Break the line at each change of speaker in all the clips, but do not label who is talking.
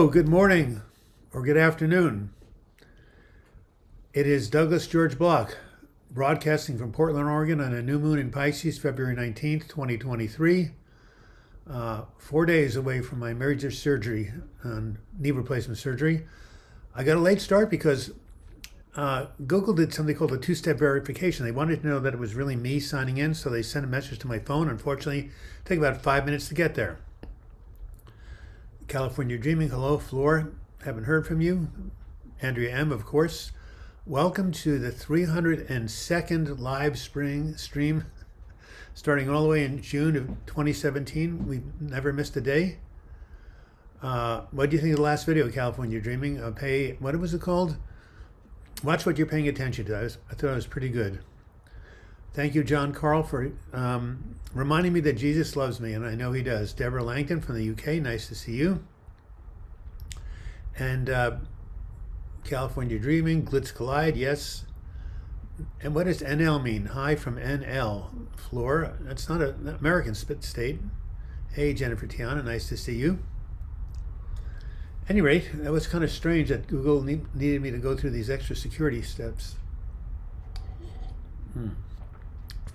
Hello, good morning, or good afternoon. It is Douglas George Bloch, broadcasting from Portland, Oregon on a new moon in Pisces, February 19th, 2023. 4 days away from my major surgery, knee replacement surgery. I got a late start because Google did something called a two-step verification. They wanted to know that it was really me signing in, so they sent a message to my phone. Unfortunately, it took about 5 minutes to get there. California Dreaming, hello, Floor. Haven't heard from you. Andrea M, of course. Welcome to the 302nd live stream, starting all the way in June of 2017. We've never missed a day. What do you think of the last video, California Dreaming? What was it called? Watch what you're paying attention to. I thought it was pretty good. Thank you, John Carl, for reminding me that Jesus loves me, and I know he does. Deborah Langton from the UK, nice to see you. And California Dreaming, Glitz Collide, yes. And what does NL mean? Hi from NL. Floor, that's not an American state. Hey, Jennifer Tiana, nice to see you. At any rate, that was kind of strange that Google needed me to go through these extra security steps.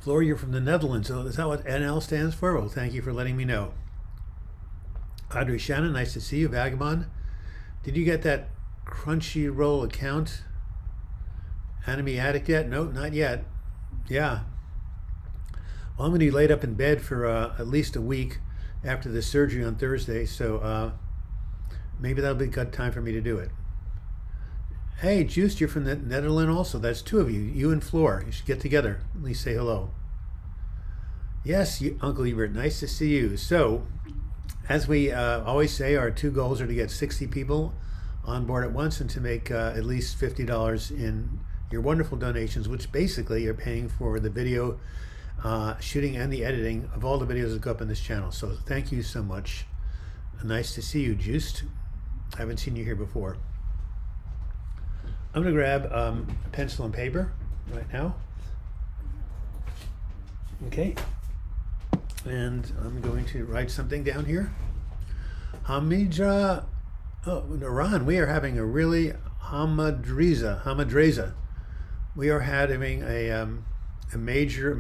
Floor, you're from the Netherlands. So is that what NL stands for? Well, thank you for letting me know. Audrey Shannon, nice to see you. Vagabond, did you get that Crunchyroll account? Anime Addict yet? No, not yet. Yeah. Well, I'm going to be laid up in bed for at least a week after the surgery on Thursday, so maybe that'll be a good time for me to do it. Hey, Juice, you're from the Netherlands also. That's two of you. You and Floor. You should get together. At least say hello. Yes, Uncle Ebert, nice to see you. So, as we always say, our two goals are to get 60 people on board at once and to make at least $50 in your wonderful donations, which basically are paying for the video shooting and the editing of all the videos that go up on this channel. So thank you so much. Nice to see you, Juiced. I haven't seen you here before. I'm going to grab a pencil and paper right now. Okay. And I'm going to write something down here. Hamidra, Iran, we are having a really Hamadreza. We are having a major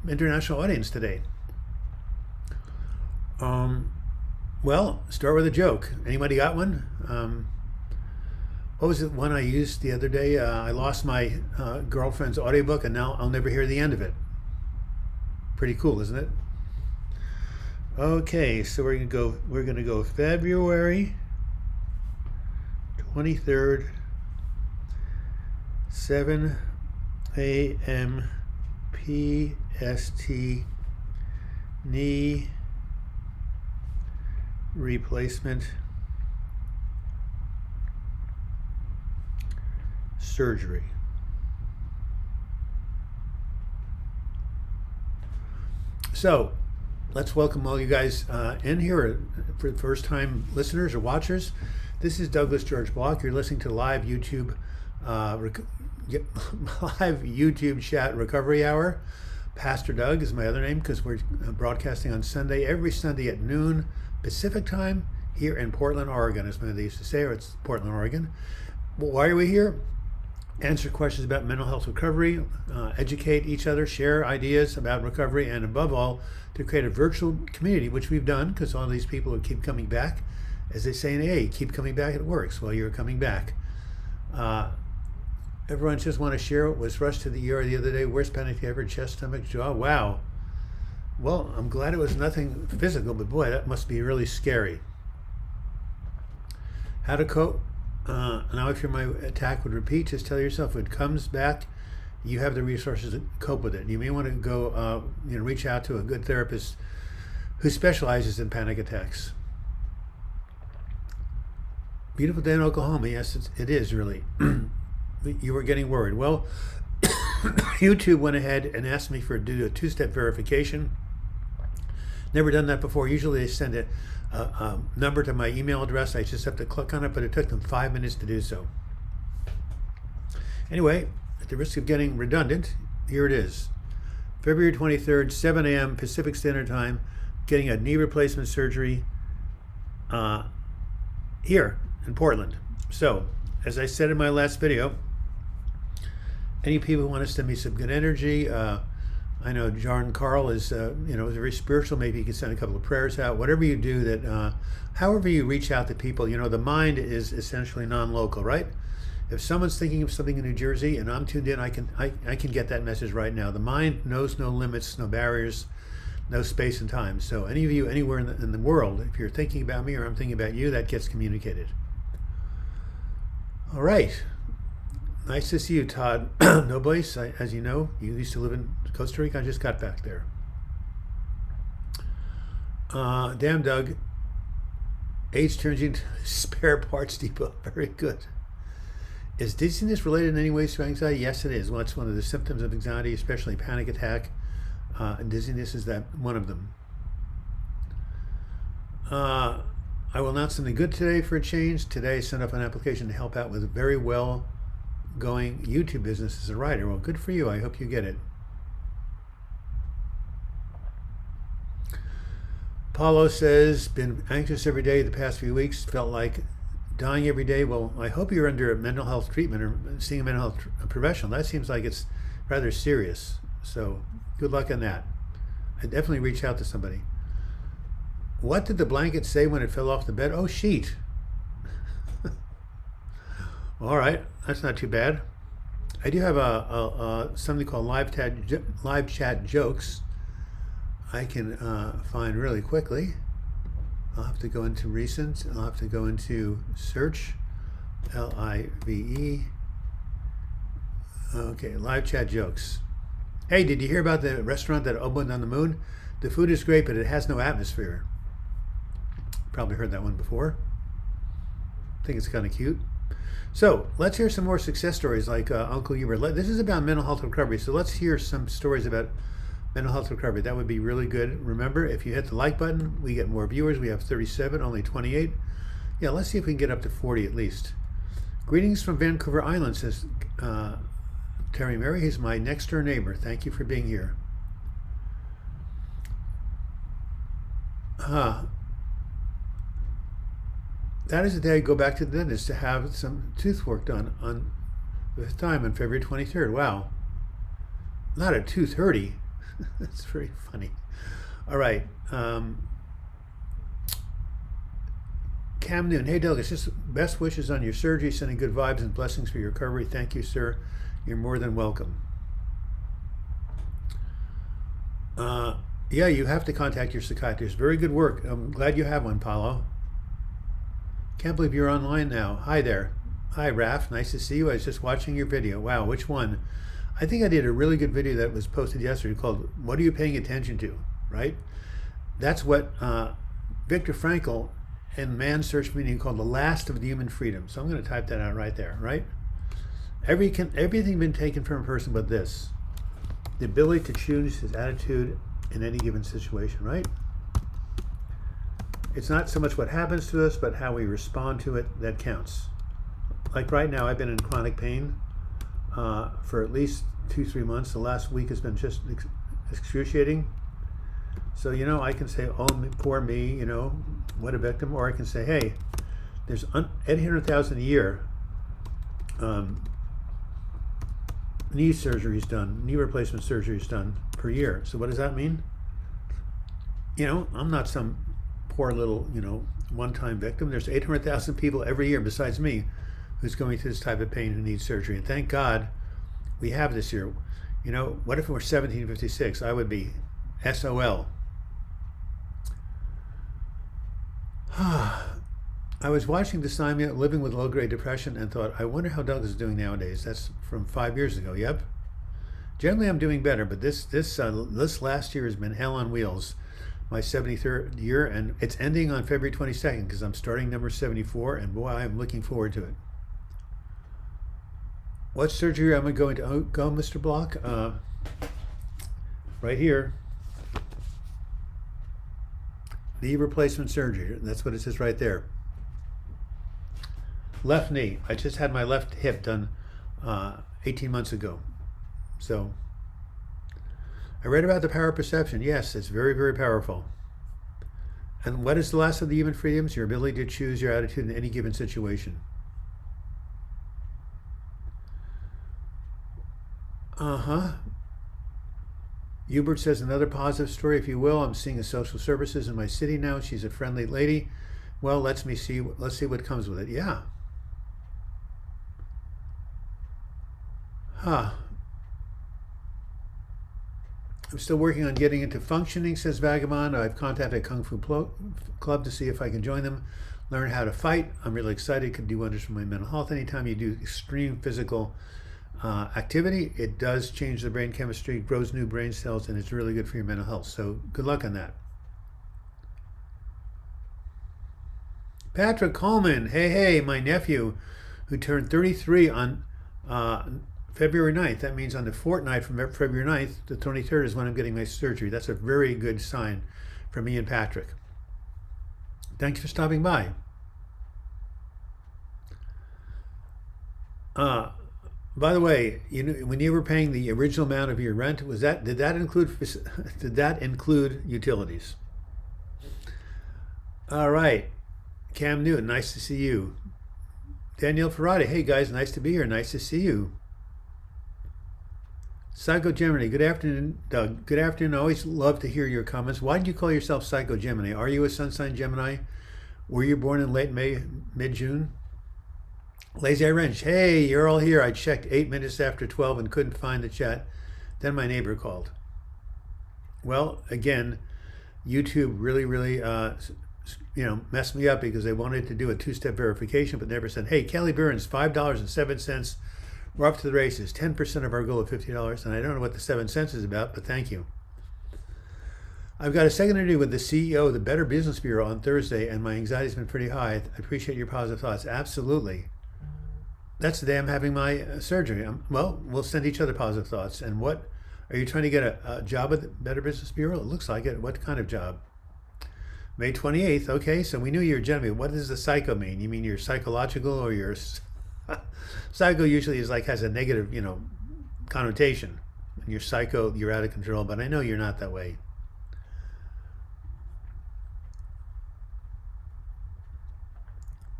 international audience today. Well, start with a joke. Anybody got one? What was the one I used the other day? I lost my girlfriend's audiobook, and now I'll never hear the end of it. Pretty cool, isn't it? Okay, so we're gonna go February 23rd, 7 a.m. PST, knee replacement surgery. So let's welcome all you guys in here for first time listeners or watchers. This is Douglas George Bloch. You're listening to live YouTube chat recovery hour. Pastor Doug is my other name because we're broadcasting on Sunday, every Sunday at noon Pacific time here in Portland, Oregon, as many of they used to say, or it's Portland, Oregon. Well, why are we here? Answer questions about mental health recovery, educate each other, share ideas about recovery, and above all, to create a virtual community, which we've done because all these people who keep coming back, as they say in AA, keep coming back, it works. Well, you're coming back. Everyone just want to share what was rushed to the ER the other day. Worst panic ever, chest, stomach, jaw. Wow. Well, I'm glad it was nothing physical, but boy, that must be really scary. How to cope? Now, if my attack would repeat, just tell yourself if it comes back, you have the resources to cope with it. You may want to go, reach out to a good therapist who specializes in panic attacks. Beautiful day in Oklahoma. Yes, it is really. You were getting worried. Well, YouTube went ahead and asked me to do a two-step verification. Never done that before. Usually they send a number to my email address. I just have to click on it, but it took them 5 minutes to do so. Anyway, at the risk of getting redundant, here it is. February 23rd, 7 a.m. Pacific Standard Time, getting a knee replacement surgery here in Portland. So, as I said in my last video, any people who want to send me some good energy, I know John Carl is, very spiritual. Maybe you can send a couple of prayers out. Whatever you do, that, however you reach out to people, the mind is essentially non-local, right? If someone's thinking of something in New Jersey and I'm tuned in, I can get that message right now. The mind knows no limits, no barriers, no space and time. So any of you anywhere in the world, if you're thinking about me or I'm thinking about you, that gets communicated. All right. Nice to see you, Todd. No place, as you know, you used to live in Costa Rica. I just got back there. Damn, Doug. Age turns you into spare parts depot. Very good. Is dizziness related in any ways to anxiety? Yes, it is. Well, it's one of the symptoms of anxiety, especially panic attack. And dizziness is that one of them. I will announce something good today for a change. Today, I sent up an application to help out with a very well-going YouTube business as a writer. Well, good for you. I hope you get it. Paulo says, been anxious every day the past few weeks. Felt like dying every day. Well, I hope you're under a mental health treatment or seeing a mental health professional. That seems like it's rather serious. So good luck on that. I definitely reach out to somebody. What did the blanket say when it fell off the bed? Oh, sheet. All right, that's not too bad. I do have something called live chat jokes. I can find really quickly. I'll have to go into recent. I'll have to go into search, LIVE. Okay, live chat jokes. Hey, did you hear about the restaurant that opened on the moon? The food is great, but it has no atmosphere. Probably heard that one before. I think it's kind of cute. So let's hear some more success stories like Uncle Hubert. This is about mental health recovery, so let's hear some stories about mental health recovery. That would be really good. Remember, if you hit the like button, we get more viewers. We have 37, only 28. Yeah, let's see if we can get up to 40 at least. Greetings from Vancouver Island, says Terry Mary. He's my next door neighbor. Thank you for being here. That is the day I go back to the dentist to have some tooth work done on this time on February 23rd. Wow. Not at 2:30. That's very funny. All right. Cam Noon. Hey, Doug, it's just best wishes on your surgery. Sending good vibes and blessings for your recovery. Thank you, sir. You're more than welcome. Yeah, you have to contact your psychiatrist. Very good work. I'm glad you have one, Paulo. Can't believe you're online now. Hi there. Hi, Raf. Nice to see you. I was just watching your video. Wow, which one? I think I did a really good video that was posted yesterday called What Are You Paying Attention To? Right? That's what Viktor Frankl and Man Search Meaning called the last of the human freedom. So I'm going to type that out right there, right? Everything been taken from a person but this. The ability to choose his attitude in any given situation, right? It's not so much what happens to us, but how we respond to it that counts. Like right now, I've been in chronic pain for at least 2-3 months. The last week has been just excruciating. So, I can say, oh, poor me, what a victim. Or I can say, hey, there's 800,000 a year knee surgeries done, knee replacement surgeries done per year. So what does that mean? I'm not some poor little, one-time victim. There's 800,000 people every year besides me who's going through this type of pain who needs surgery. And thank God we have this here. What if it were 1756? I would be SOL. I was watching Dysthymia, Living with Low-Grade Depression, and thought, I wonder how Doug is doing nowadays. That's from 5 years ago. Yep. Generally, I'm doing better, but this last year has been hell on wheels. My 73rd year, and it's ending on February 22nd because I'm starting number 74, and boy, I'm looking forward to it. What surgery am I going to go, Mr. Bloch? Right here. Knee replacement surgery. That's what it says right there. Left knee. I just had my left hip done 18 months ago. So, I read about the power of perception. Yes, it's very, very powerful. And what is the last of the human freedoms? Your ability to choose your attitude in any given situation. Hubert says, another positive story, if you will. I'm seeing a social services in my city now. She's a friendly lady. Well, let's see what comes with it. Yeah. I'm still working on getting into functioning, says Vagabond. I've contacted Kung Fu Club to see if I can join them, learn how to fight. I'm really excited. It could do wonders for my mental health. Anytime you do extreme physical activity, it does change the brain chemistry, grows new brain cells, and it's really good for your mental health. So good luck on that. Patrick Coleman, hey, my nephew, who turned 33 on February 9th. That means on the fortnight from February 9th, the 23rd is when I'm getting my surgery. That's a very good sign for me and Patrick. Thanks for stopping by. By the way, when you were paying the original amount of your rent, did that include utilities? All right. Cam Newton, nice to see you. Danielle Ferrati, hey guys, nice to be here. Nice to see you. Psycho Gemini, good afternoon, Doug. Good afternoon. I always love to hear your comments. Why do you call yourself Psycho Gemini? Are you a sun sign Gemini? Were you born in late May, mid-June? Lazy Eye Wrench, hey, you're all here. I checked 8 minutes after 12 and couldn't find the chat. Then my neighbor called. Well, again, YouTube really messed me up because they wanted to do a two-step verification, but never said, hey, Kelly Burns, $5.07. We're up to the races, 10% of our goal of $50. And I don't know what the 7 cents is about, but thank you. I've got a second interview with the CEO of the Better Business Bureau on Thursday, and my anxiety's been pretty high. I appreciate your positive thoughts. Absolutely. That's the day I'm having my surgery. Well, we'll send each other positive thoughts. And what, are you trying to get a job at the Better Business Bureau? It looks like it. What kind of job? May 28th. Okay, so we knew you were Gemini. What does the psycho mean? You mean you're psychological, or you're psycho usually has a negative, connotation. When you're psycho, you're out of control, but I know you're not that way.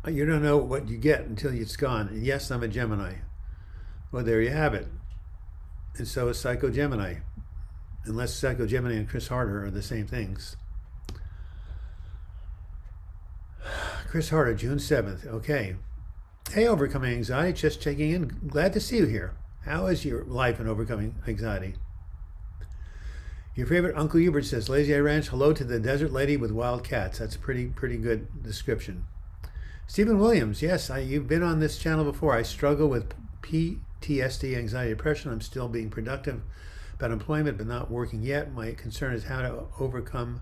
You don't know what you get until it's gone. And yes, I'm a Gemini. Well, there you have it. And so is Psycho Gemini. Unless Psycho Gemini and Chris Harder are the same things. Chris Harder, June 7th. Okay. Hey, Overcoming Anxiety, just checking in. Glad to see you here. How is your life in overcoming anxiety? Your favorite Uncle Hubert says, Lazy Eye Ranch, hello to the desert lady with wild cats. That's a pretty good description. Stephen Williams, yes, you've been on this channel before. I struggle with PTSD, anxiety, depression. I'm still being productive about employment, but not working yet. My concern is how to overcome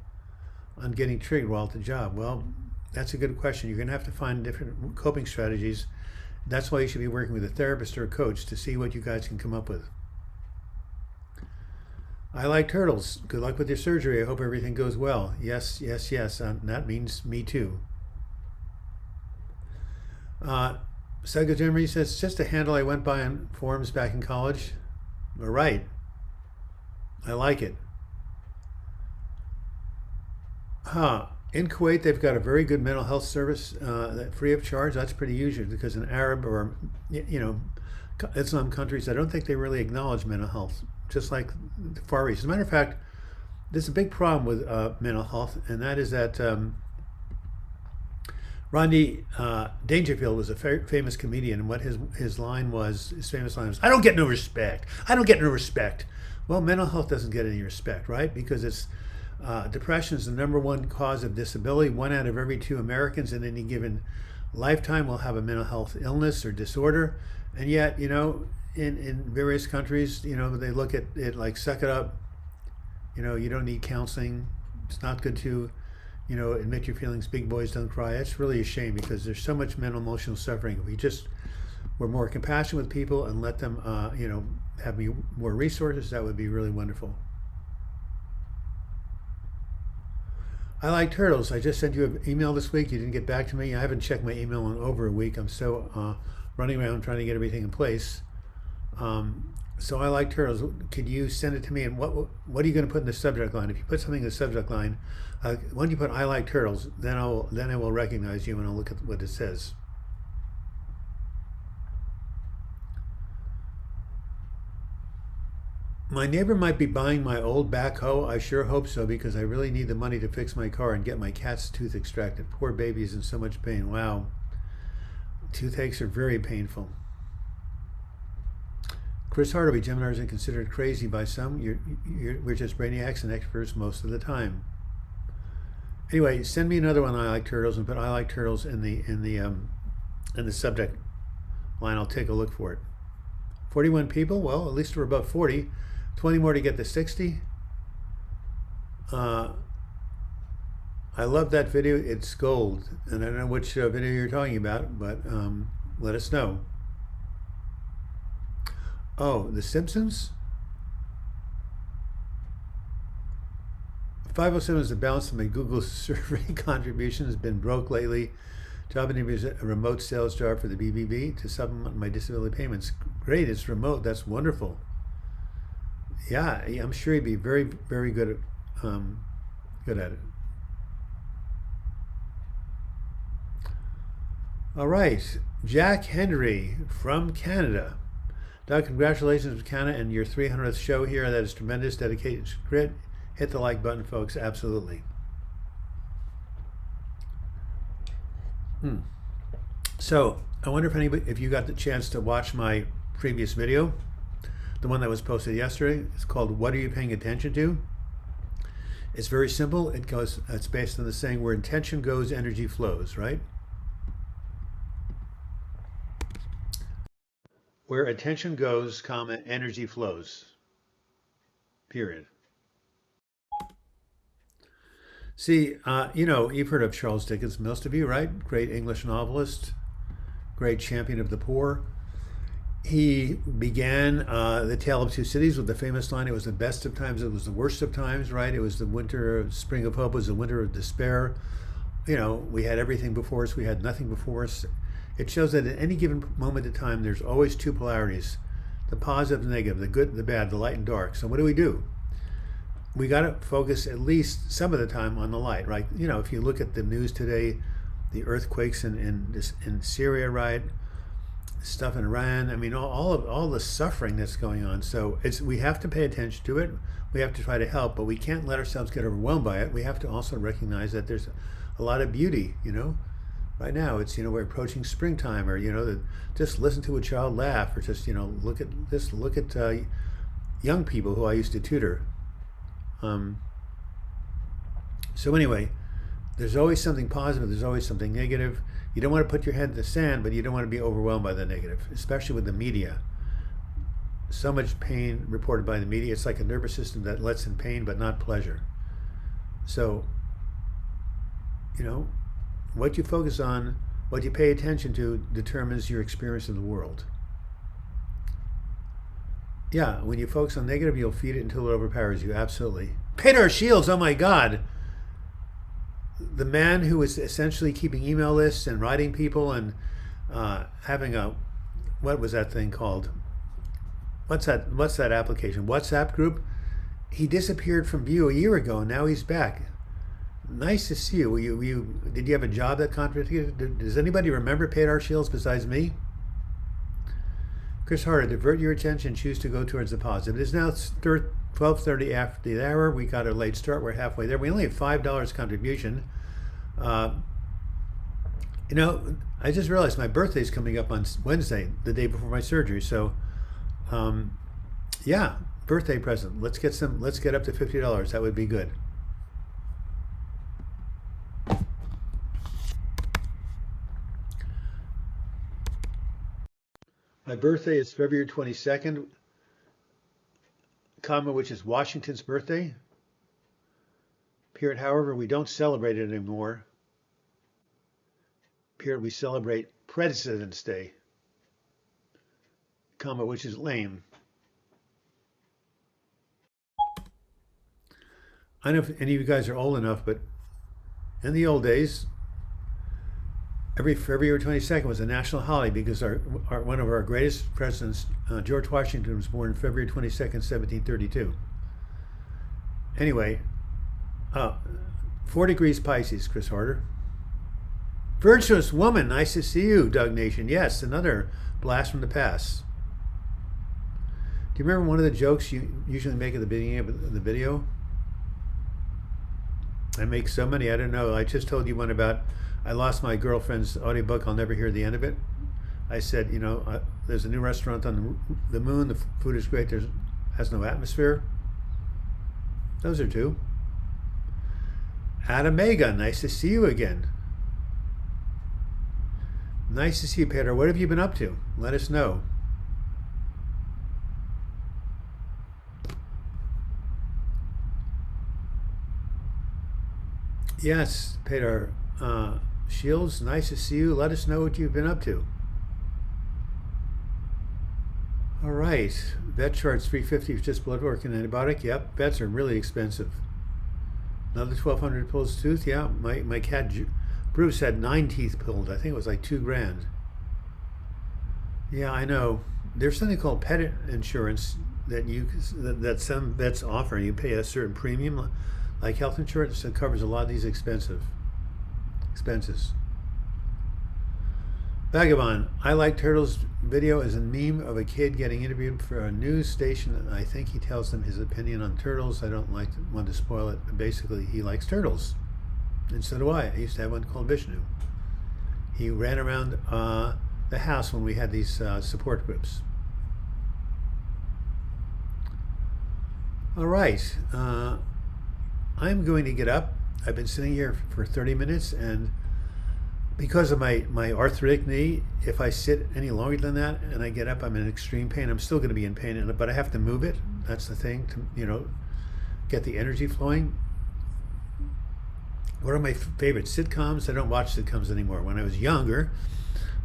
on getting triggered while at the job. Well, that's a good question. You're going to have to find different coping strategies. That's why you should be working with a therapist or a coach to see what you guys can come up with. I like turtles. Good luck with your surgery. I hope everything goes well. Yes. That means me too. Psycho Gemini says, it's just a handle I went by on forums back in college. All right. I like it. In Kuwait, they've got a very good mental health service that free of charge. That's pretty usual because in Arab or, Islam countries, I don't think they really acknowledge mental health, just like the Far East. As a matter of fact, there's a big problem with mental health, and that is that Rodney Dangerfield was a famous comedian, and what his famous line was, I don't get no respect. I don't get no respect. Well, mental health doesn't get any respect, right? Because it's depression is the #1 cause of disability. 1 out of every 2 Americans in any given lifetime will have a mental health illness or disorder. And yet, in various countries, they look at it like, suck it up. You don't need counseling. It's not good to, admit your feelings. Big boys don't cry. That's really a shame because there's so much mental emotional suffering. If we just were more compassionate with people and let them, have more resources, that would be really wonderful. I like turtles. I just sent you an email this week. You didn't get back to me. I haven't checked my email in over a week. I'm so running around trying to get everything in place. So I like turtles. Could you send it to me? And what are you going to put in the subject line? If you put something in the subject line, when you put "I like turtles," then I will recognize you and I'll look at what it says. My neighbor might be buying my old backhoe. I sure hope so because I really need the money to fix my car and get my cat's tooth extracted. Poor baby is in so much pain. Wow, toothaches are very painful. Chris Hartley, Geminis are considered crazy by some. We're just brainiacs and experts most of the time. Anyway, send me another one. I like turtles, and put "I like turtles" in the subject line. I'll take a look for it. 41 people. Well, at least we're above 40. 20 more to get to 60. I love that video. It's gold, and I don't know which video you're talking about, but let us know. Oh, The Simpsons? 507 is the balance of my Google survey contribution. Has been broke lately. Job interview is a remote sales job for the BBB to supplement my disability payments. Great, it's remote. That's wonderful. Yeah, I'm sure you'd be very, very good at it. All right, Jack Henry from Canada. Doug, congratulations to Canada and your 300th show here. That is tremendous. Dedicated grit. Hit the like button, folks. Absolutely. So I wonder if you got the chance to watch my previous video, the one that was posted yesterday. It's called "What Are You Paying Attention To?" It's very simple. It's based on the saying, "Where intention goes, energy flows." Right? Where attention goes, comma, energy flows. Period. See, you've heard of Charles Dickens, most of you, right? Great English novelist, great champion of the poor. He began The Tale of Two Cities with the famous line, "It was the best of times, it was the worst of times," right? It was the winter, spring of hope, it was the winter of despair. We had everything before us, we had nothing before us. It shows that at any given moment in time, there's always two polarities, the positive and the negative, the good and the bad, the light and dark. So what do? We got to focus at least some of the time on the light, right? If you look at the news today, the earthquakes in Syria, right? Stuff in Iran. I mean, all the suffering that's going on. So we have to pay attention to it. We have to try to help, but we can't let ourselves get overwhelmed by it. We have to also recognize that there's a lot of beauty. Right now it's we're approaching springtime, or just listen to a child laugh, or just look at young people who I used to tutor. So anyway, there's always something positive, there's always something negative. You don't want to put your head in the sand, but you don't want to be overwhelmed by the negative, especially with the media. So much pain reported by the media. It's like a nervous system that lets in pain but not pleasure. So, what you focus on, what you pay attention to, determines your experience in the world. Yeah, when you focus on negative, you'll feed it until it overpowers you. Absolutely. Peter Shields, oh my God. The man who was essentially keeping email lists and writing people and having what was that thing called? What's that application? WhatsApp group? He disappeared from view a year ago, and now he's back. Nice to see you. Did you have a job that contradicted? Does anybody remember Peter Shields besides me? Chris Harder, divert your attention, choose to go towards the positive. It is now 12:30 after the hour. We got a late start. We're halfway there. We only have $5 contribution. I just realized my birthday's coming up on Wednesday, the day before my surgery. So, yeah, birthday present. Let's get up to $50. That would be good. My birthday is February 22nd, which is Washington's birthday. Period. However, we don't celebrate it anymore. Period. We celebrate President's Day, which is lame. I don't know if any of you guys are old enough, but in the old days, Every February 22nd was a national holiday because one of our greatest presidents, George Washington, was born February 22nd, 1732. Anyway, 4 degrees Pisces, Chris Harder. Virtuous woman, nice to see you, Doug Nation. Yes, another blast from the past. Do you remember one of the jokes you usually make at the beginning of the video? I make so many, I don't know. I just told you one about I lost my girlfriend's audiobook. I'll never hear the end of it. I said, there's a new restaurant on the moon. The food is great. Has no atmosphere. Those are 2. Adam Mega, nice to see you again. Nice to see you, Peter. What have you been up to? Let us know. Yes, Peter. Shields, nice to see you. Let us know what you've been up to. All right. Vet charts 350 for just blood work and antibiotic. Yep, vets are really expensive. Another 1,200 pulls tooth. Yeah, my cat Bruce had 9 teeth pulled. I think it was like $2,000. Yeah, I know. There's something called pet insurance that some vets offer. You pay a certain premium, like health insurance, that covers a lot of these expenses. Vagabond, I like Turtle's video as a meme of a kid getting interviewed for a news station. I think he tells them his opinion on turtles. I don't want to spoil it, but basically he likes turtles. And so do I. I used to have one called Vishnu. He ran around the house when we had these support groups. All right. I'm going to get up. I've been sitting here for 30 minutes, and because of my arthritic knee, if I sit any longer than that and I get up, I'm in extreme pain. I'm still going to be in pain, but I have to move it. That's the thing, to get the energy flowing. What are my favorite sitcoms? I don't watch sitcoms anymore. When I was younger,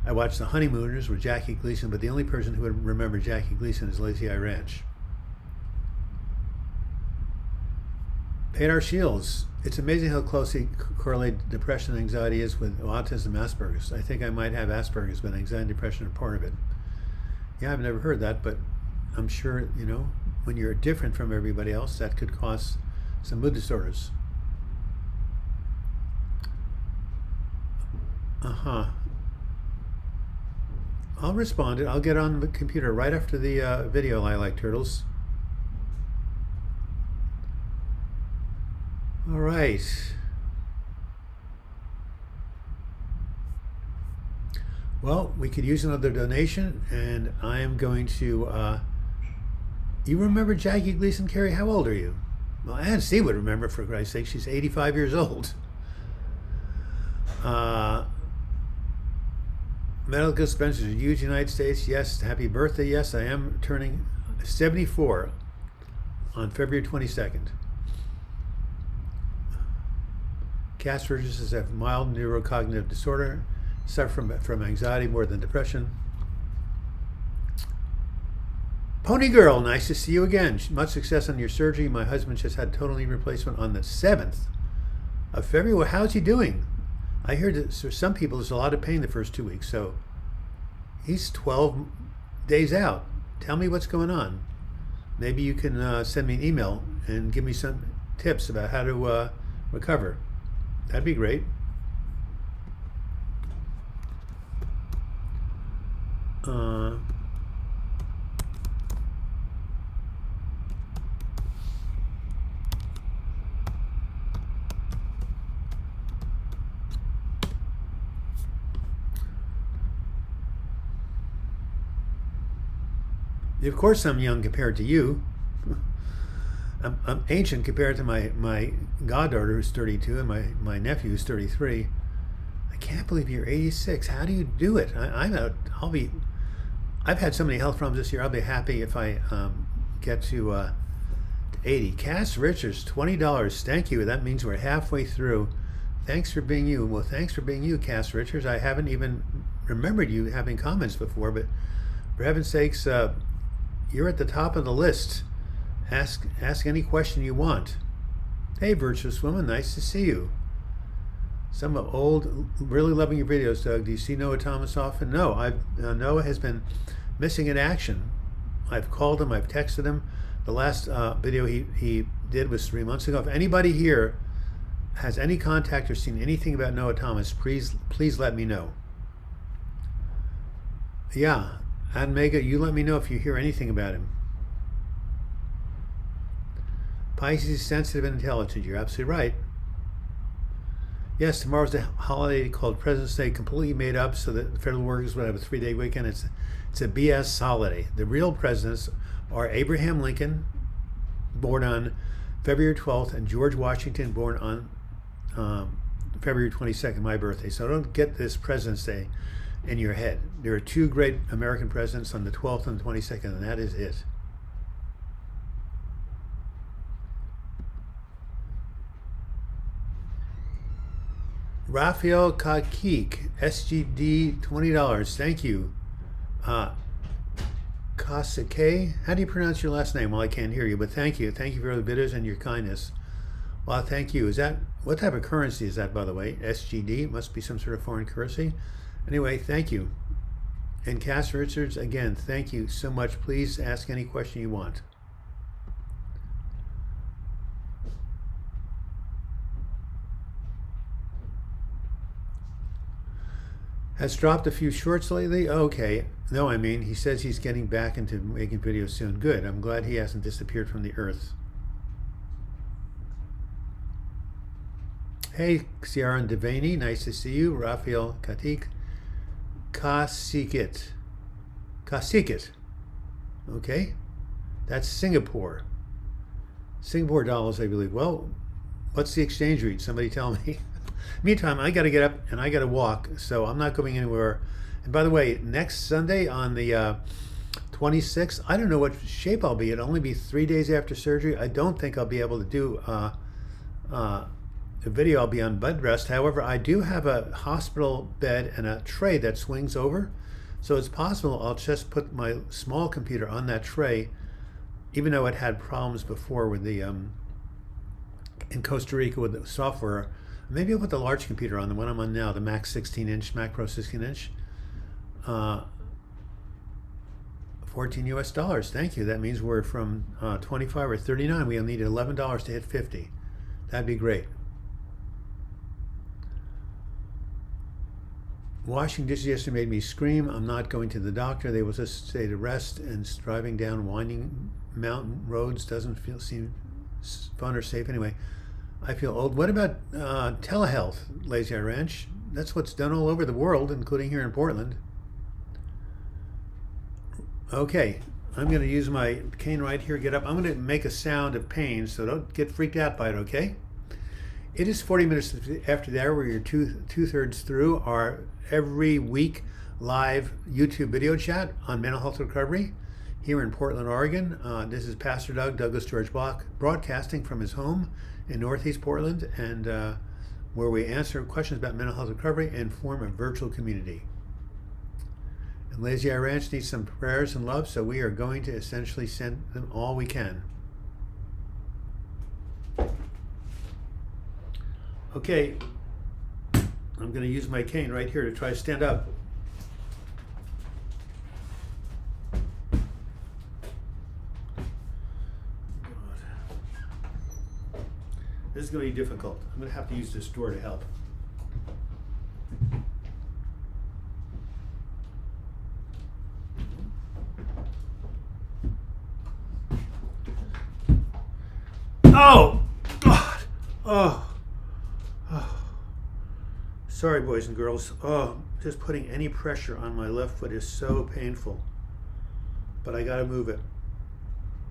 I watched The Honeymooners with Jackie Gleason, but the only person who would remember Jackie Gleason is Lazy Eye Ranch. Peter Shields. It's amazing how closely correlated depression and anxiety is with autism, Asperger's. I think I might have Asperger's, but anxiety and depression are part of it. Yeah, I've never heard that, but I'm sure, when you're different from everybody else, that could cause some mood disorders. I'll respond. I'll get on the computer right after the video. I like turtles. All right. Well, we could use another donation, and I am going to. You remember Jackie Gleason, Carrie? How old are you? Well, Aunt C would remember, for Christ's sake. She's 85 years old. Medical expenses are huge in the United States. Yes, happy birthday. Yes, I am turning 74 on February 22nd. Cass Richards has mild neurocognitive disorder, suffer from anxiety more than depression. Pony Girl, nice to see you again. Much success on your surgery. My husband just had total knee replacement on the 7th of February. Well, how's he doing? I heard that for some people there's a lot of pain the first 2 weeks, so he's 12 days out. Tell me what's going on. Maybe you can send me an email and give me some tips about how to recover. That'd be great. Of course I'm young compared to you. I'm ancient compared to my goddaughter who's 32 and my nephew who's 33. I can't believe you're 86. How do you do it? I've had so many health problems this year. I'll be happy if I get to 80. Cass Richards, $20. Thank you. That means we're halfway through. Thanks for being you. Well, thanks for being you, Cass Richards. I haven't even remembered you having comments before, but for heaven's sakes, you're at the top of the list. Ask any question you want. Hey, Virtuous Woman, nice to see you. Some old, really loving your videos, Doug. Do you see Noah Thomas often? No, Noah has been missing in action. I've called him, I've texted him. The last video he did was 3 months ago. If anybody here has any contact or seen anything about Noah Thomas, please let me know. Yeah, and Mega, you let me know if you hear anything about him. Pisces, sensitive and intelligent. You're absolutely right. Yes, tomorrow's a holiday called President's Day, completely made up so that federal workers would have a 3-day weekend. It's a BS holiday. The real presidents are Abraham Lincoln, born on February 12th, and George Washington, born on February 22nd, my birthday. So don't get this President's Day in your head. There are 2 great American presidents on the 12th and the 22nd, and that is it. Raphael Kakik, SGD, $20. Thank you. Kasake, how do you pronounce your last name? Well, I can't hear you, but thank you. Thank you for the videos and your kindness. Well, thank you. Is that, what type of currency is that, by the way? SGD, must be some sort of foreign currency. Anyway, thank you. And Cass Richards, again, thank you so much. Please ask any question you want. Has dropped a few shorts lately? Okay. No, I mean, he says he's getting back into making videos soon. Good. I'm glad he hasn't disappeared from the earth. Hey, Ciaran Devaney, nice to see you. Raphael Katik. Kasikit. Kasikit. Okay. That's Singapore. Singapore dollars, I believe. Well, what's the exchange rate? Somebody tell me. Meantime, I got to get up and I got to walk, so I'm not going anywhere. And by the way, next Sunday on the 26th, I don't know what shape I'll be. It'll only be 3 days after surgery. I don't think I'll be able to do a video. I'll be on bed rest. However, I do have a hospital bed and a tray that swings over, so it's possible I'll just put my small computer on that tray, even though it had problems before with the in Costa Rica with the software. Maybe I'll put the large computer on, the one I'm on now, the Mac 16-inch, Mac Pro 16-inch. $14 US. Thank you. That means we're from 25 or 39. We'll need $11 to hit 50. That'd be great. Washing dishes yesterday made me scream. I'm not going to the doctor. They will just say to rest, and driving down winding mountain roads doesn't seem fun or safe anyway. I feel old. What about telehealth, Lazy Eye Ranch? That's what's done all over the world, including here in Portland. Okay, I'm going to use my cane right here. Get up. I'm going to make a sound of pain, so don't get freaked out by it, okay? It is 40 minutes after the hour. Where you're two-thirds through our every week live YouTube video chat on mental health recovery here in Portland, Oregon. This is Pastor Douglas George Bloch, broadcasting from his home in Northeast Portland, and where we answer questions about mental health recovery and form a virtual community. And Lazy Eye Ranch needs some prayers and love, so we are going to essentially send them all we can. Okay, I'm going to use my cane right here to try to stand up. This is going to be difficult. I'm going to have to use this door to help. Oh, God. Oh. Sorry, boys and girls. Oh, just putting any pressure on my left foot is so painful. But I got to move it.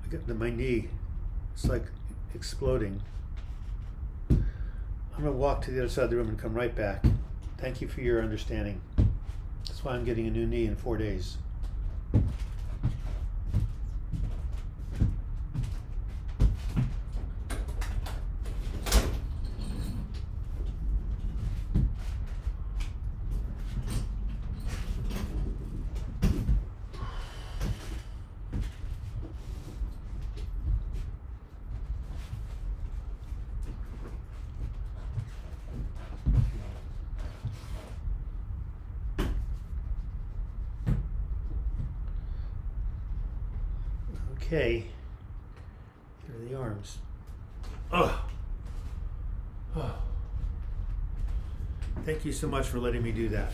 I got my knee. It's like exploding. I'm going to walk to the other side of the room and come right back. Thank you for your understanding. That's why I'm getting a new knee in 4 days. Okay. Here are the arms. Oh. Oh. Thank you so much for letting me do that.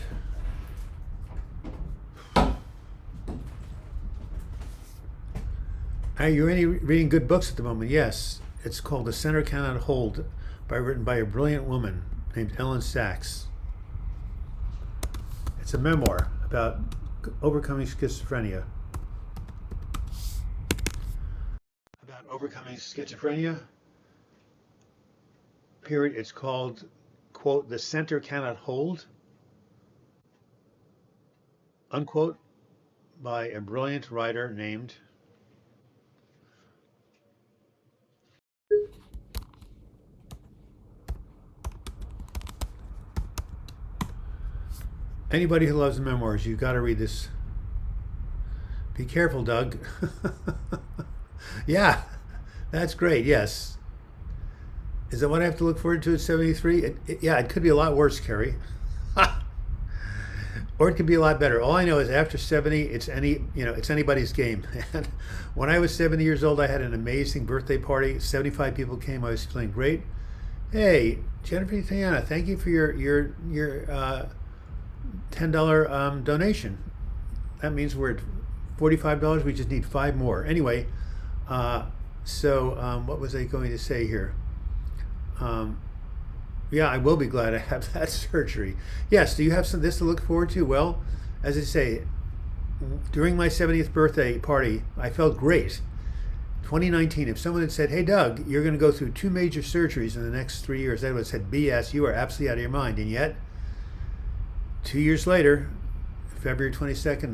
Are you reading good books at the moment? Yes. It's called The Center Cannot Hold, written by a brilliant woman named Ellen Sachs. It's a memoir about overcoming schizophrenia. Period. It's called, quote, The Center Cannot Hold, unquote, by a brilliant writer named anybody who loves memoirs, you've got to read this. Be careful, Doug. Yeah, that's great. Yes. Is that what I have to look forward to at 73? Yeah, it could be a lot worse, Kerry. Or it could be a lot better. All I know is after 70, it's anybody's game. And when I was 70 years old, I had an amazing birthday party. 75 people came. I was feeling great. Hey, Jennifer Tiana, thank you for your $10 donation. That means we're at $45. We just need 5 more. Anyway, what was I going to say here? Yeah, I will be glad I have that surgery. Yes, do you have this to look forward to? Well, as I say, during my 70th birthday party, I felt great. 2019, if someone had said, hey, Doug, you're going to go through 2 major surgeries in the next 3 years, I would have said, BS, you are absolutely out of your mind. And yet, 2 years later, February 22nd,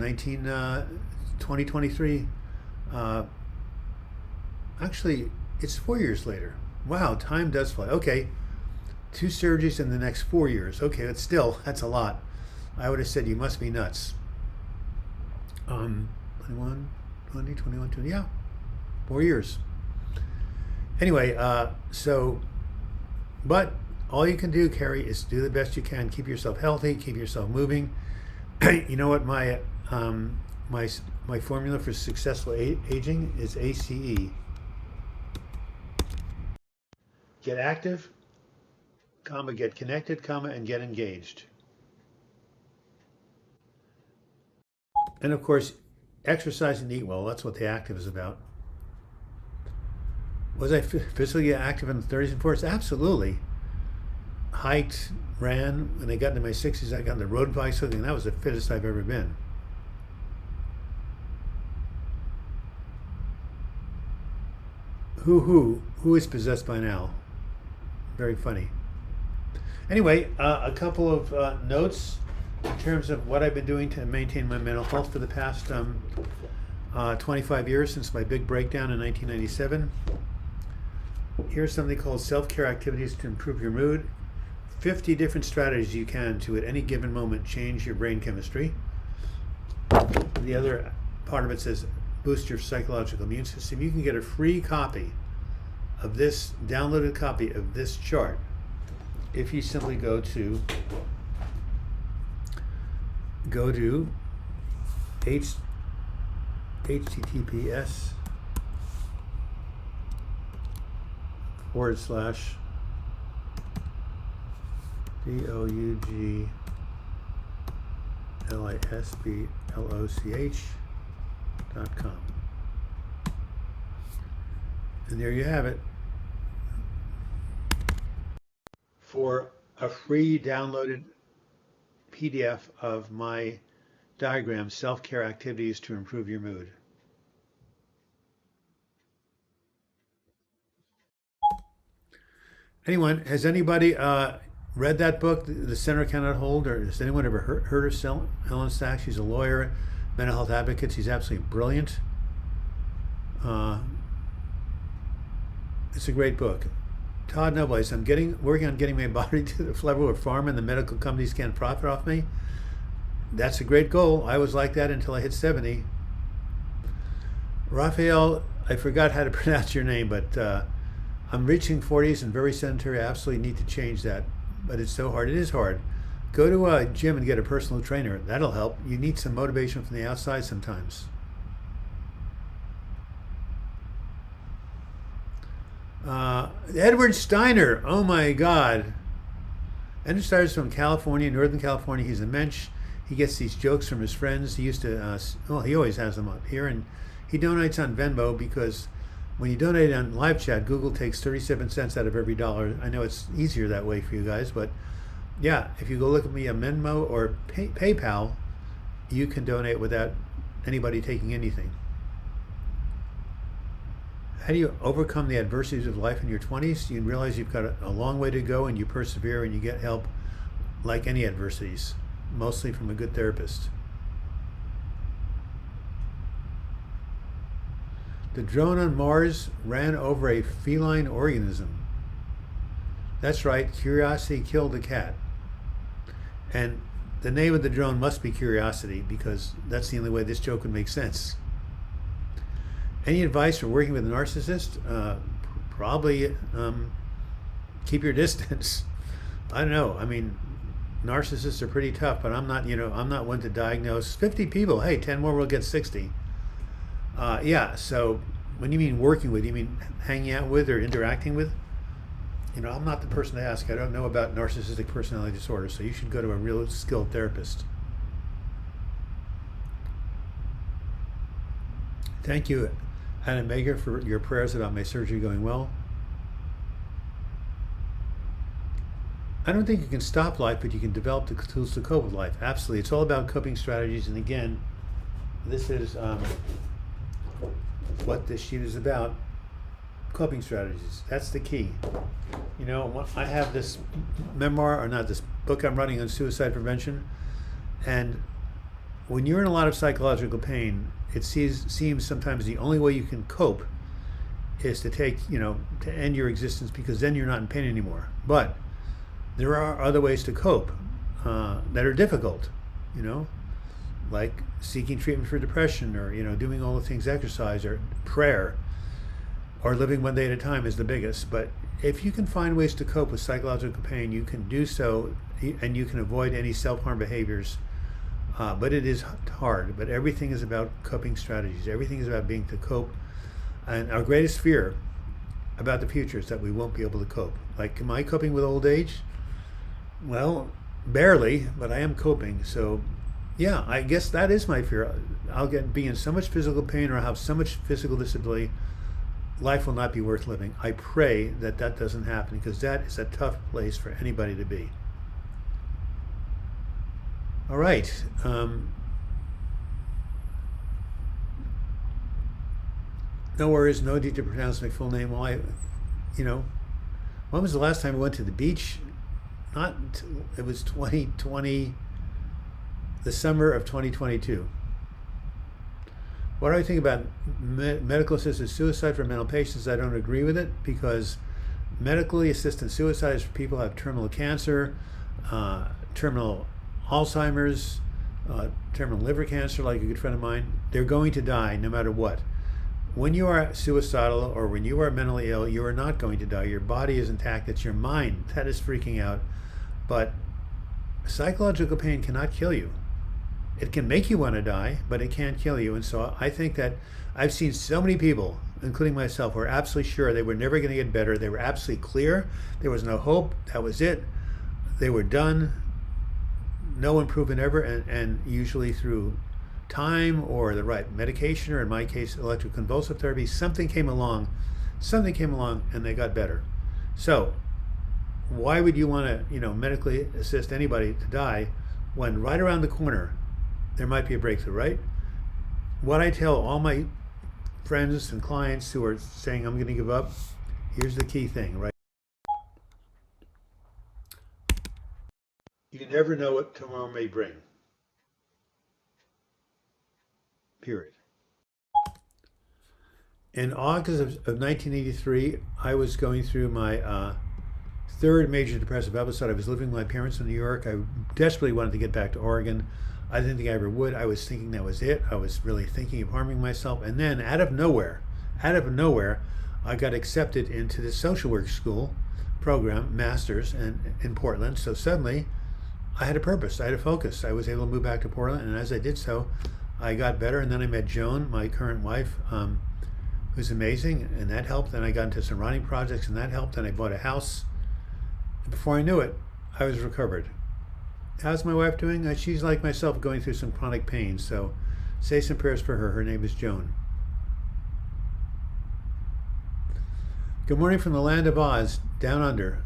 2023, actually, it's 4 years later. Wow, time does fly. Okay, 2 surgeries in the next 4 years. Okay, that's a lot. I would have said you must be nuts. 21, 20, 21, 20, yeah, 4 years. Anyway, but all you can do, Carrie, is do the best you can. Keep yourself healthy, keep yourself moving. You know what my formula for successful aging is ACE. Get active, get connected, and get engaged. And of course, exercise and eat well. That's what the active is about. Was I physically active in the 30s and 40s? Absolutely. Hiked, ran. When I got into my 60s, I got into road bicycling, and that was the fittest I've ever been. Who is possessed by now? Very funny. Anyway, a couple of notes in terms of what I've been doing to maintain my mental health for the past 25 years since my big breakdown in 1997. Here's something called self-care activities to improve your mood. 50 different strategies you can to, at any given moment, change your brain chemistry. The other part of it says boost your psychological immune system. You can get a free copy of this, downloaded copy of this chart, if you simply go to https:// DOUGLISBLOCH.com. And there you have it. For a free downloaded PDF of my diagram, self-care activities to improve your mood. Anyone, has anybody read that book, The Center Cannot Hold, or has anyone ever heard of Ellen Sachs? She's a lawyer, mental health advocate. She's absolutely brilliant. It's a great book. Todd Nobles, I'm working on getting my body to the level where pharma and the medical companies can't profit off me. That's a great goal. I was like that until I hit 70. Raphael, I forgot how to pronounce your name, but I'm reaching 40s and very sedentary. I absolutely need to change that, but it's so hard. It is hard. Go to a gym and get a personal trainer. That'll help. You need some motivation from the outside sometimes. Edward Steiner. Oh my God. Edward Steiner's from California, Northern California. He's a mensch. He gets these jokes from his friends. He used to, he always has them up here. And he donates on Venmo because when you donate on live chat, Google takes 37 cents out of every dollar. I know it's easier that way for you guys, but yeah, if you go look at me on Venmo or PayPal, you can donate without anybody taking anything. How do you overcome the adversities of life in your 20s? You realize you've got a long way to go and you persevere and you get help like any adversities, mostly from a good therapist. The drone on Mars ran over a feline organism. That's right, curiosity killed the cat. And the name of the drone must be Curiosity because that's the only way this joke would make sense. Any advice for working with a narcissist? Probably keep your distance. I don't know. I mean, narcissists are pretty tough, but I'm not one to diagnose 50 people. Hey, 10 more will get 60. Yeah, so when you mean working with, you mean hanging out with or interacting with? I'm not the person to ask. I don't know about narcissistic personality disorder, so you should go to a real skilled therapist. Thank you, Anna Mega, for your prayers about my surgery going well. I don't think you can stop life, but you can develop the tools to cope with life. Absolutely. It's all about coping strategies. And again, this is what this sheet is about. Coping strategies. That's the key. I have this memoir, or not this book I'm writing on suicide prevention. And when you're in a lot of psychological pain, it seems sometimes the only way you can cope is to to end your existence, because then you're not in pain anymore. But there are other ways to cope that are difficult, like seeking treatment for depression, or, doing all the things, exercise or prayer, or living one day at a time is the biggest. But if you can find ways to cope with psychological pain, you can do so, and you can avoid any self-harm behaviors. But it is hard. But everything is about coping strategies. Everything is about being to cope. And our greatest fear about the future is that we won't be able to cope. Like, am I coping with old age? Well, barely, but I am coping. So, yeah, I guess that is my fear. I'll be in so much physical pain, or I'll have so much physical disability, life will not be worth living. I pray that that doesn't happen, because that is a tough place for anybody to be. All right. No worries. No need to pronounce my full name. Well, when was the last time I went to the beach? It was 2020, the summer of 2022. What do I think about medical assisted suicide for mental patients? I don't agree with it, because medically assisted suicide is for people who have terminal cancer, terminal Alzheimer's, terminal liver cancer, like a good friend of mine. They're going to die no matter what. When you are suicidal, or when you are mentally ill, you are not going to die. Your body is intact. It's your mind that is freaking out. But psychological pain cannot kill you. It can make you want to die, but it can't kill you. And so I think that I've seen so many people, including myself, who are absolutely sure they were never going to get better. They were absolutely clear. There was no hope. That was it. They were done. No improvement ever. And usually through time or the right medication, or in my case, electroconvulsive therapy, something came along and they got better. So why would you want to, medically assist anybody to die when right around the corner there might be a breakthrough, right? What I tell all my friends and clients who are saying I'm going to give up, here's the key thing, right? You never know what tomorrow may bring. Period. In August of 1983, I was going through my third major depressive episode. I was living with my parents in New York. I desperately wanted to get back to Oregon. I didn't think I ever would. I was thinking that was it. I was really thinking of harming myself. And then out of nowhere, I got accepted into the social work school program, master's, in Portland. So suddenly I had a purpose. I had a focus. I was able to move back to Portland. And as I did so, I got better. And then I met Joan, my current wife, who's amazing, and that helped. Then I got into some writing projects, and that helped. And I bought a house. And before I knew it, I was recovered. How's my wife doing? She's like myself, going through some chronic pain. So say some prayers for her. Her name is Joan. Good morning from the land of Oz, down under.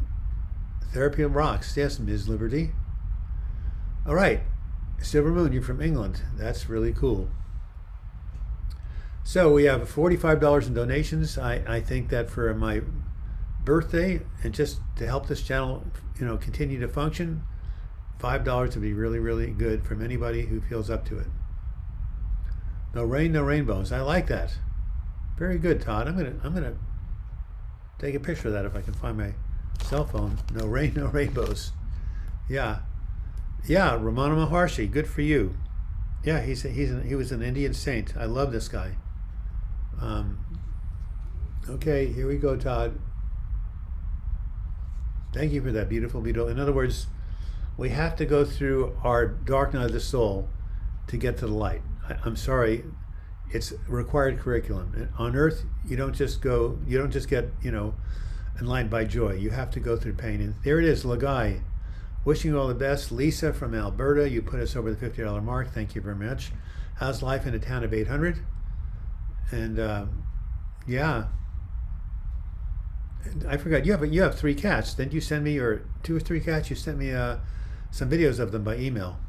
Therapy rocks. Yes, Ms. Liberty. All right. Silver Moon, you're from England. That's really cool. So we have $45 in donations. I think that for my birthday, and just to help this channel, continue to function, $5 would be really, really good from anybody who feels up to it. No rain, no rainbows. I like that. Very good, Todd. I'm gonna take a picture of that if I can find my cell phone. No rain, no rainbows. Yeah, Ramana Maharshi. Good for you. Yeah, he was an Indian saint. I love this guy. Okay, here we go, Todd. Thank you for that beautiful beetle. In other words, we have to go through our dark night of the soul to get to the light. I'm sorry, it's required curriculum. On Earth, you don't just get, enlightened by joy. You have to go through pain. And there it is, Lagai. Wishing you all the best. Lisa from Alberta, you put us over the $50 mark. Thank you very much. How's life in a town of 800? And yeah, I forgot, you have 3 cats. Didn't you send me, or 2 or 3 cats? You sent me some videos of them by email.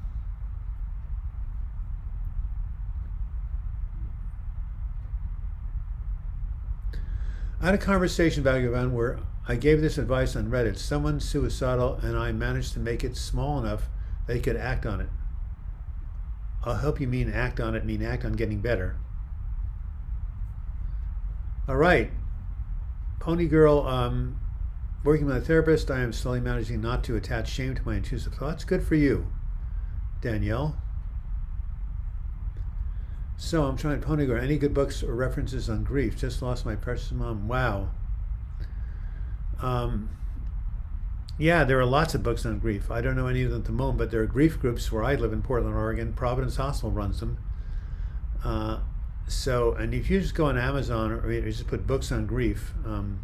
I had a conversation back around where I gave this advice on Reddit. Someone's suicidal, and I managed to make it small enough they could act on it. I'll help you mean act on it, mean act on getting better. All right. Pony Girl, working with a therapist, I am slowly managing not to attach shame to my intrusive thoughts. Good for you, Danielle. So I'm trying, Pony Girl, any good books or references on grief? Just lost my precious mom. Wow. Yeah, there are lots of books on grief. I don't know any of them at the moment, but there are grief groups where I live in Portland, Oregon. Providence Hospital runs them. And if you just go on Amazon or you just put books on grief and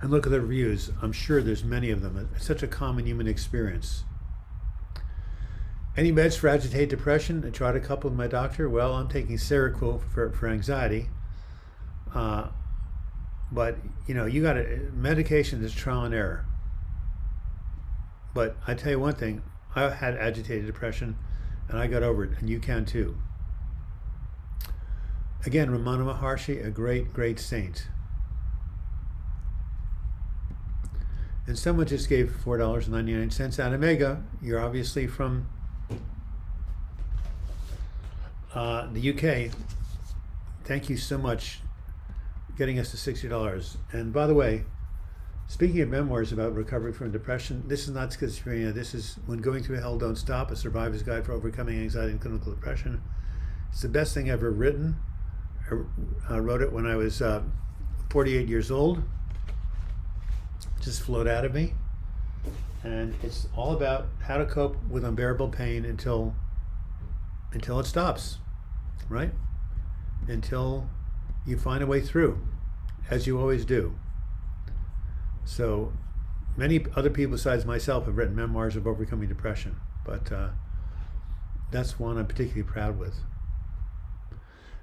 look at the reviews, I'm sure there's many of them. It's such a common human experience. Any meds for agitated depression? I tried a couple with my doctor. Well, I'm taking Seroquel for anxiety. But you got medication is trial and error. But I tell you one thing, I had agitated depression and I got over it, and you can too. Again, Ramana Maharshi, a great, great saint. And someone just gave $4.99 out of Mega. You're obviously from the UK. Thank you so much for getting us to $60. And by the way, speaking of memoirs about recovery from depression, this is not schizophrenia. This is When Going Through Hell, Don't Stop, a survivor's guide for overcoming anxiety and clinical depression. It's the best thing ever written. I wrote it when I was 48 years old. It just flowed out of me. And it's all about how to cope with unbearable pain until it stops, right? Until you find a way through, as you always do. So many other people besides myself have written memoirs of overcoming depression, but that's one I'm particularly proud with.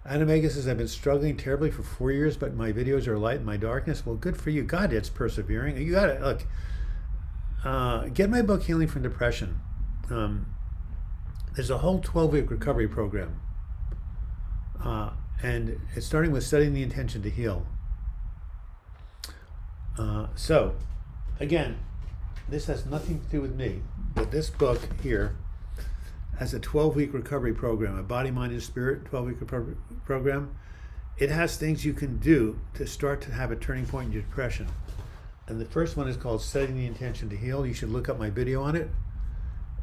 Anna Mega says, I've been struggling terribly for 4 years, but my videos are light in my darkness. Well, good for you. God, it's persevering. You got to, look, get my book, Healing from Depression. There's a whole 12-week recovery program. And it's starting with setting the intention to heal. So, again, this has nothing to do with me, but this book here has a 12-week recovery program, a body, mind, and spirit 12-week recovery program. It has things you can do to start to have a turning point in your depression. And the first one is called Setting the Intention to Heal. You should look up my video on it.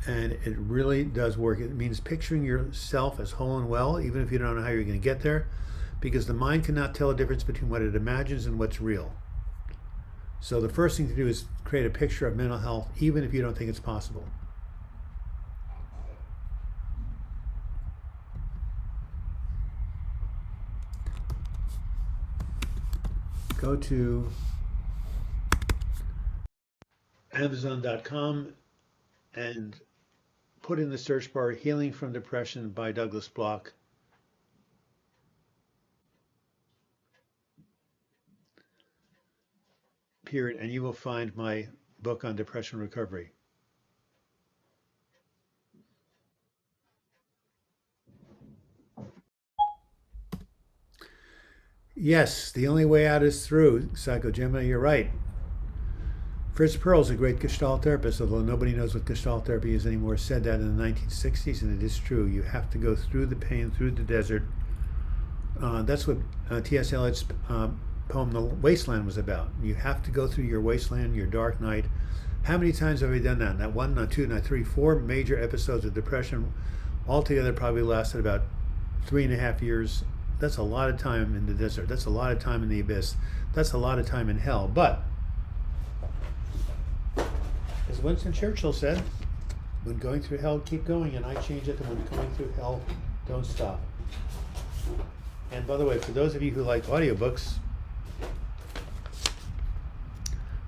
And it really does work. It means picturing yourself as whole and well, even if you don't know how you're going to get there, because the mind cannot tell the difference between what it imagines and what's real. So the first thing to do is create a picture of mental health, even if you don't think it's possible. go to Amazon.com and put in the search bar Healing from Depression by Douglas Bloch. Period. And you will find my book on depression recovery. Yes, the only way out is through, Psycho Gemini, you're right. Fritz Perls, a great Gestalt therapist, although nobody knows what Gestalt therapy is anymore, said that in the 1960s, and it is true. You have to go through the pain, through the desert. That's what T.S. Eliot's poem, The Wasteland, was about. You have to go through your wasteland, your dark night. How many times have we done that? Not one, not two, not three, 4 major episodes of depression. Altogether probably lasted about 3.5 years. That's a lot of time in the desert. That's a lot of time in the abyss. That's a lot of time in hell. But as Winston Churchill said, when going through hell, keep going, and I change it to when going through hell, don't stop. And by the way, for those of you who like audiobooks,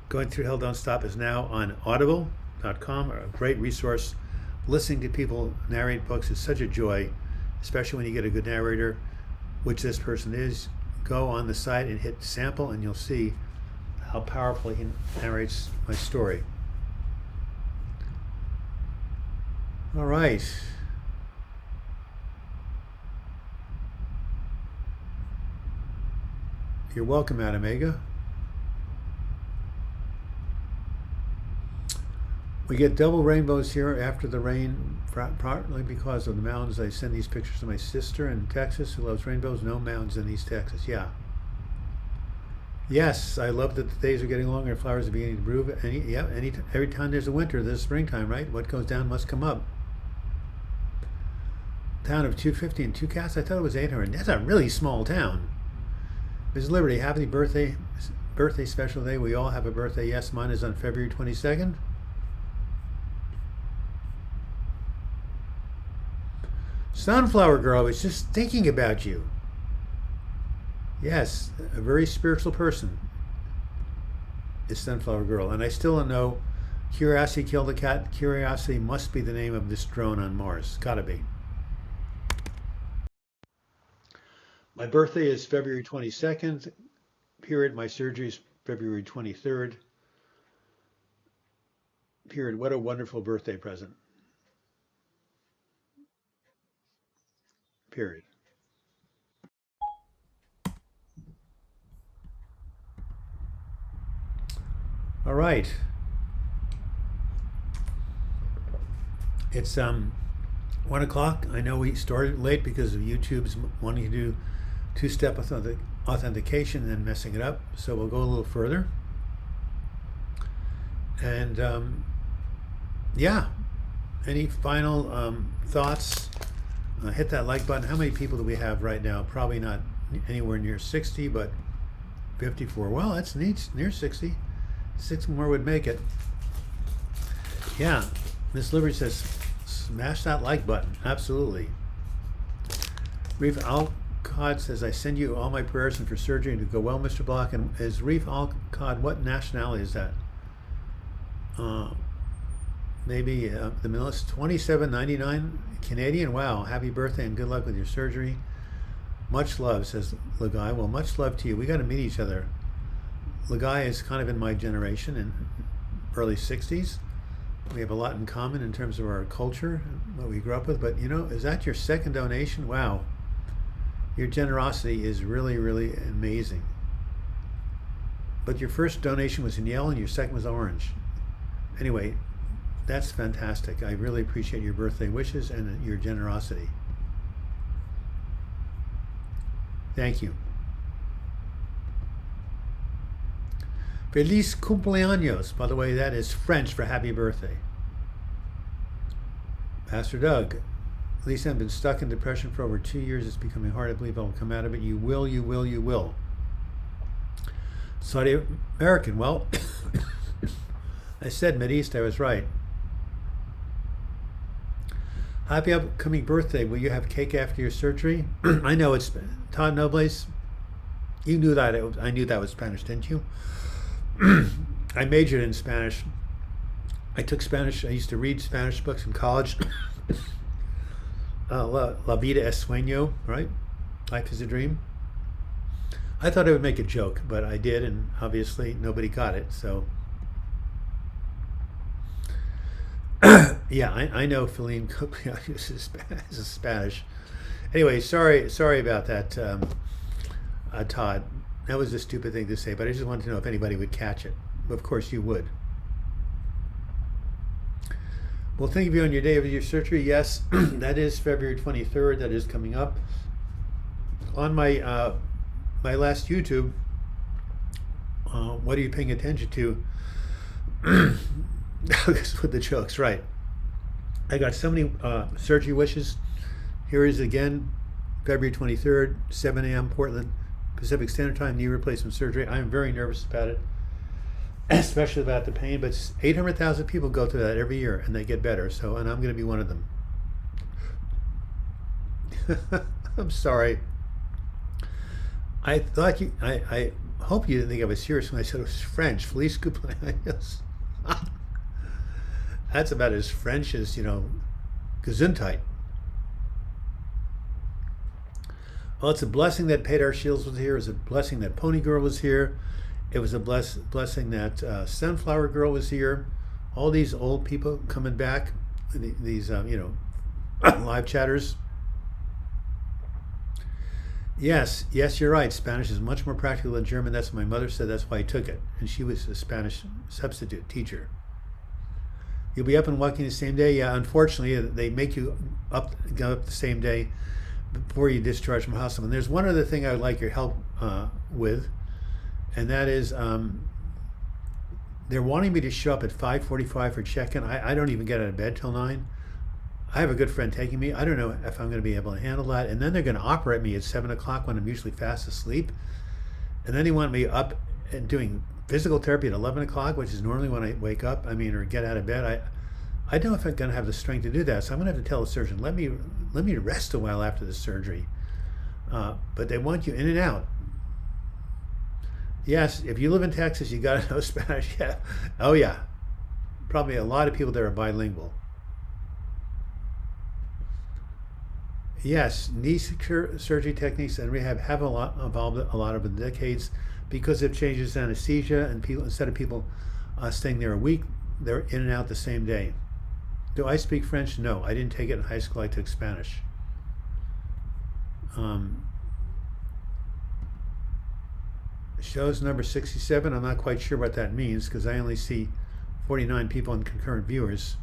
Going Through Hell, Don't Stop is now on audible.com, a great resource. Listening to people narrate books is such a joy, especially when you get a good narrator, which this person is. Go on the site and hit sample, and you'll see how powerfully he narrates my story. All right. You're welcome, Adam Ega. We get double rainbows here after the rain, partly because of the mountains. I send these pictures to my sister in Texas who loves rainbows. No mountains in East Texas. Yeah. Yes, I love that the days are getting longer and flowers are beginning to bloom. Every time there's a winter, there's springtime, right? What goes down must come up. Town of 250 and 2 cats. I thought it was 800. That's a really small town. Ms. Liberty, happy birthday special day. We all have a birthday. Yes, mine is on February 22nd. Sunflower Girl, I was just thinking about you. Yes, a very spiritual person is Sunflower Girl. And I still don't know, Curiosity killed a cat. Curiosity must be the name of this drone on Mars. Gotta be. My birthday is February 22nd. Period. My surgery is February 23rd. Period. What a wonderful birthday present. Period. All right. It's 1 o'clock. I know we started late because of YouTube's wanting to do two-step authentication and then messing it up. So we'll go a little further. And yeah, any final thoughts? Hit that like button. How many people do we have right now? Probably not anywhere near 60, but 54. Well, that's neat, near 60. 6 more would make it. Yeah, Miss Liberty says, smash that like button. Absolutely. Reef Alcod says, I send you all my prayers and for surgery to go well, Mr. Bloch. And is Reef Alcod, what nationality is that? Maybe the middle is $27.99 Canadian. Wow, happy birthday and good luck with your surgery. Much love, says Lagai. Well, much love to you. We got to meet each other. Lagai is kind of in my generation, in early 60s. We have a lot in common in terms of our culture, what we grew up with. But, you know, is that your second donation? Wow. Your generosity is really, really amazing. But your first donation was in yellow and your second was orange. Anyway, that's fantastic. I really appreciate your birthday wishes and your generosity. Thank you. Feliz cumpleaños. By the way, that is French for happy birthday. Pastor Doug, Lisa, I've been stuck in depression for over 2 years. It's becoming hard to believe I'll come out of it. You will, you will, you will. Saudi American, well, I said Mideast, I was right. Happy upcoming birthday. Will you have cake after your surgery? I know it's Todd Nobles. You knew that. I knew that was Spanish, didn't you? I majored in Spanish. I took Spanish. I used to read Spanish books in college. La vida es sueño, right? Life is a dream. I thought I would make a joke, but I did, and obviously nobody got it. So, yeah, I know Feline Copion is Spanish. Anyway, sorry about that, Todd. That was a stupid thing to say, but I just wanted to know if anybody would catch it. Of course you would. Well, think of you on your day of your surgery. Yes, that is February 23rd. That is coming up. On my my last YouTube, what are you paying attention to? That's with the jokes, right? I got so many surgery wishes. Here is again, February 23rd, 7 a.m. Portland, Pacific Standard Time, knee replacement surgery. I am very nervous about it, especially about the pain, but 800,000 people go through that every year and they get better. So, and I'm going to be one of them. I'm sorry. I thought I hope you didn't think I was serious when I said it was French. Felice cumpleaños. That's about as French as, Gesundheit. Well, it's a blessing that Pedar Shields was here. It's a blessing that Pony Girl was here. It was a blessing that Sunflower Girl was here. All these old people coming back, these live chatters. Yes, you're right. Spanish is much more practical than German. That's what my mother said. That's why I took it. And she was a Spanish substitute teacher. You'll be up and walking the same day. Yeah, unfortunately, they make you go up the same day before you discharge from hospital. And there's one other thing I would like your help with, and that is they're wanting me to show up at 5:45 for check-in. I don't even get out of bed till 9. I have a good friend taking me. I don't know if I'm going to be able to handle that. And then they're going to operate me at 7 o'clock when I'm usually fast asleep. And then they want me up and doing physical therapy at 11 o'clock, which is normally when I wake up, or get out of bed. I don't know if I'm going to have the strength to do that. So I'm going to have to tell the surgeon, let me rest a while after the surgery. But they want you in and out. Yes, if you live in Texas, you got to know Spanish. Yeah. Oh, yeah. Probably a lot of people there are bilingual. Yes, knee surgery techniques and rehab have evolved a lot over the decades because of changes in anesthesia, and people, instead of people staying there a week, they're in and out the same day. Do I speak French? No, I didn't take it in high school. I took Spanish. Shows number 67. I'm not quite sure what that means because I only see 49 people and concurrent viewers.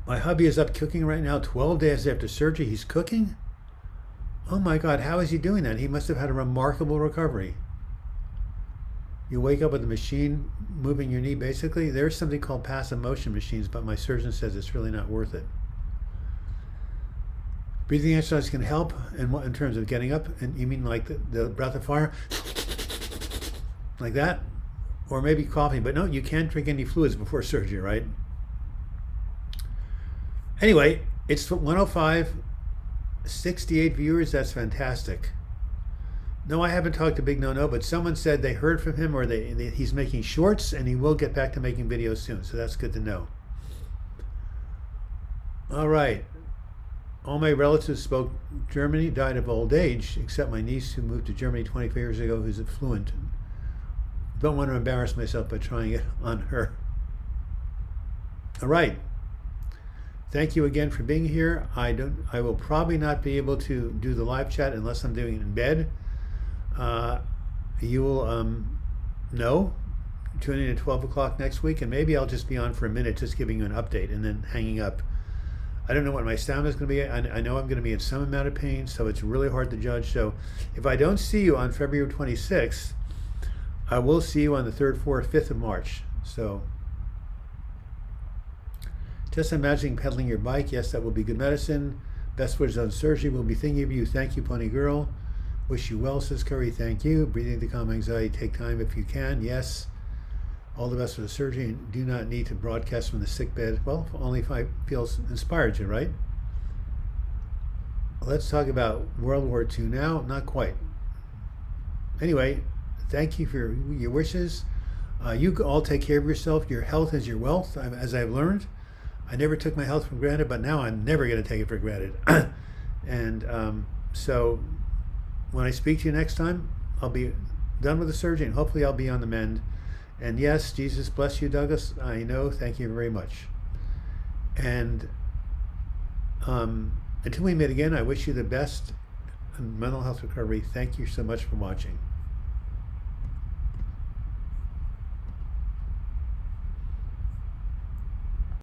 My hubby is up cooking right now, 12 days after surgery. He's cooking? Oh my God, how is he doing that? He must have had a remarkable recovery. You wake up with a machine moving your knee, basically. There's something called passive motion machines, but my surgeon says it's really not worth it. Breathing exercise can help in terms of getting up. And you mean like the breath of fire? Like that? Or maybe coughing. But no, you can't drink any fluids before surgery, right? Anyway, it's 105, 68 viewers. That's fantastic. No, I haven't talked to Big No, but someone said they heard from him, or he's making shorts, and he will get back to making videos soon. So that's good to know. All right. All my relatives spoke German, died of old age, except my niece who moved to Germany 25 years ago, who's fluent. Don't want to embarrass myself by trying it on her. All right. Thank you again for being here. I will probably not be able to do the live chat unless I'm doing it in bed. You will know. Tune in at 12 o'clock next week, and maybe I'll just be on for a minute just giving you an update and then hanging up. I don't know what my sound is going to be. I know I'm going to be in some amount of pain, so it's really hard to judge. So if I don't see you on February 26th, I will see you on the 3rd, 4th, 5th of March. So just imagining pedaling your bike. Yes, that will be good medicine. Best wishes on surgery. We'll be thinking of you. Thank you, Pony Girl. Wish you well, says Curry. Thank you. Breathing to calm anxiety. Take time if you can. Yes. All the best for the surgery. And do not need to broadcast from the sick bed. Well, only if I feel inspired to, right? let's talk about World War II now. Not quite. Anyway, thank you for your wishes. You all take care of yourself. Your health is your wealth, as I've learned. I never took my health for granted, but now I'm never going to take it for granted. And so when I speak to you next time, I'll be done with the surgery, and hopefully I'll be on the mend. And yes, Jesus bless you, Douglas. I know. Thank you very much. And until we meet again, I wish you the best in mental health recovery. Thank you so much for watching.